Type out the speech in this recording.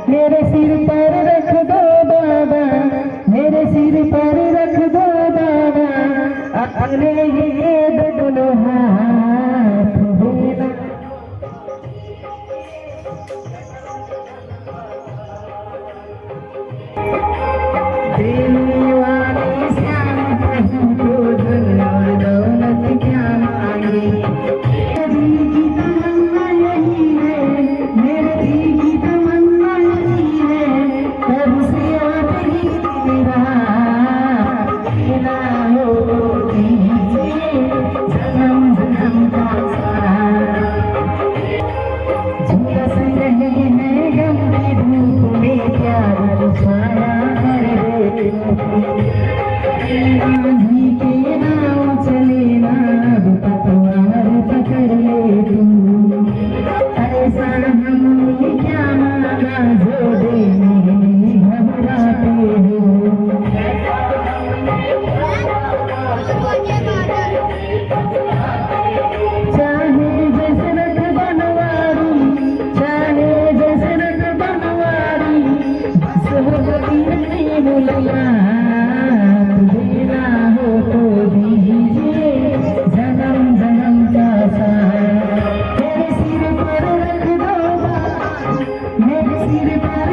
मेरे सिर पर रख दो बाबा, मेरे सिर पर रख दो बाबा, अपने ये दोनों हाथ देना। देने वाले श्याम प्रभु को धन और दौलत क्या मांगे। मेरी की तमन्ना यही है, मेरी की तमन्ना यही है, कब से आप ही मेरा मेरा हो दीजिए जन्म जन्म का साथ। झुलस रहे हैं गम की धूप में प्यार छाया गांधी के नाव चले ना, अब पतवार पकड़ ले तू। ऐसा हमने क्या मांगा जो देने में घबराते हो। चाहे दशरथ बनवारी, चाहे दशरथ बनवारी, बस हो गई नहीं मुलाकात। देना हो तो दीजिए जन्म जन्म का साथ। मेरे सिर पर रख दो, मेरे सिर पर